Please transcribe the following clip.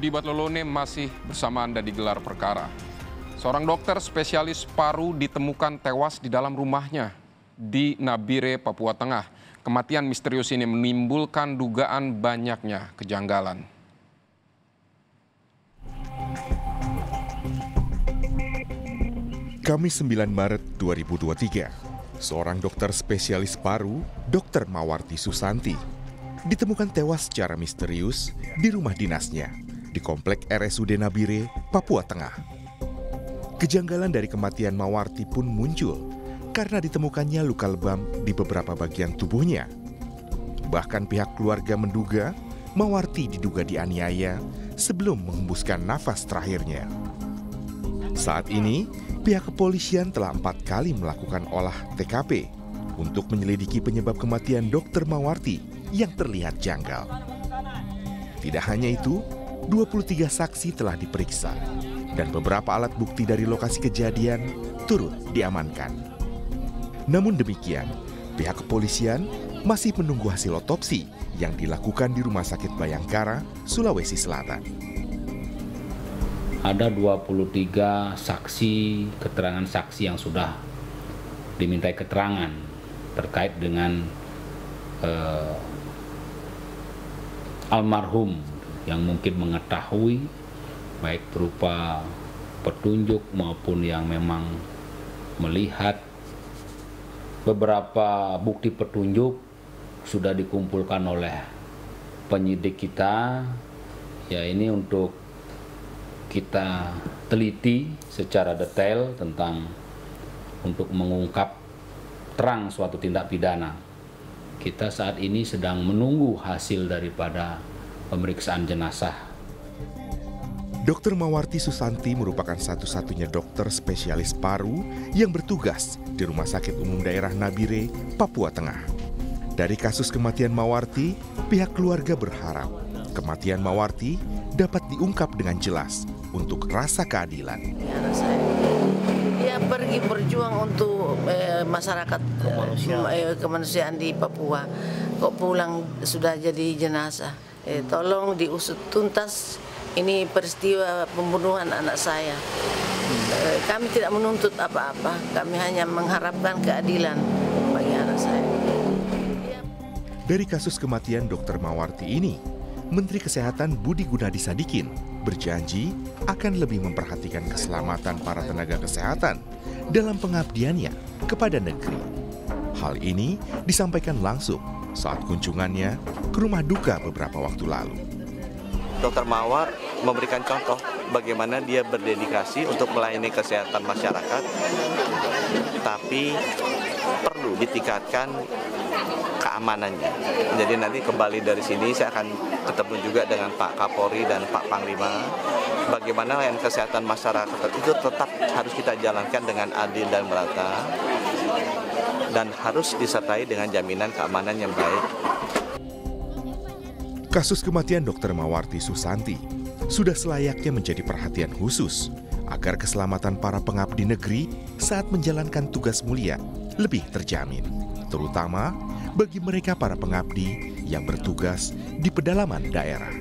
Sidibat Lolone masih bersama Anda di gelar perkara. Seorang dokter spesialis paru ditemukan tewas di dalam rumahnya di Nabire, Papua Tengah. Kematian misterius ini menimbulkan dugaan banyaknya kejanggalan. Kamis 9 Maret 2023, seorang dokter spesialis paru, Dr. Mawarti Susanti, ditemukan tewas secara misterius di rumah dinasnya di Komplek RSUD Nabire, Papua Tengah. Kejanggalan dari kematian Mawarti pun muncul karena ditemukannya luka lebam di beberapa bagian tubuhnya. Bahkan pihak keluarga menduga Mawarti diduga dianiaya sebelum menghembuskan nafas terakhirnya. Saat ini, pihak kepolisian telah 4 kali melakukan olah TKP untuk menyelidiki penyebab kematian Dr. Mawarti yang terlihat janggal. Tidak hanya itu, 23 saksi telah diperiksa dan beberapa alat bukti dari lokasi kejadian turut diamankan. Namun demikian, pihak kepolisian masih menunggu hasil otopsi yang dilakukan di Rumah Sakit Bayangkara, Sulawesi Selatan. Ada 23 saksi, keterangan saksi yang sudah dimintai keterangan terkait dengan almarhum yang mungkin mengetahui baik berupa petunjuk maupun yang memang melihat. Beberapa bukti petunjuk sudah dikumpulkan oleh penyidik kita, ya ini untuk kita teliti secara detail tentang untuk mengungkap terang suatu tindak pidana. Kita saat ini sedang menunggu hasil daripada pemeriksaan jenazah. Dr. Mawarti Susanti merupakan satu-satunya dokter spesialis paru yang bertugas di Rumah Sakit Umum Daerah Nabire, Papua Tengah. Dari kasus kematian Mawarti, pihak keluarga berharap kematian Mawarti dapat diungkap dengan jelas untuk rasa keadilan. Dia pergi berjuang untuk masyarakat kemanusiaan di Papua. Kok pulang sudah jadi jenazah. Tolong diusut tuntas ini peristiwa pembunuhan anak saya. Kami tidak menuntut apa-apa. Kami hanya mengharapkan keadilan bagi anak saya. Dari kasus kematian Dr. Mawarti ini, Menteri Kesehatan Budi Gunadi Sadikin berjanji akan lebih memperhatikan keselamatan para tenaga kesehatan dalam pengabdiannya kepada negeri. Hal ini disampaikan langsung saat kunjungannya ke rumah duka beberapa waktu lalu. Dr. Mawar memberikan contoh bagaimana dia berdedikasi untuk melayani kesehatan masyarakat, tapi perlu ditingkatkan keamanannya. Jadi nanti kembali dari sini saya akan ketemu juga dengan Pak Kapolri dan Pak Panglima. Bagaimana layanan kesehatan masyarakat itu tetap harus kita jalankan dengan adil dan merata dan harus disertai dengan jaminan keamanan yang baik. Kasus kematian Dr. Mawarti Susanti sudah selayaknya menjadi perhatian khusus agar keselamatan para pengabdi negeri saat menjalankan tugas mulia lebih terjamin, terutama bagi mereka para pengabdi yang bertugas di pedalaman daerah.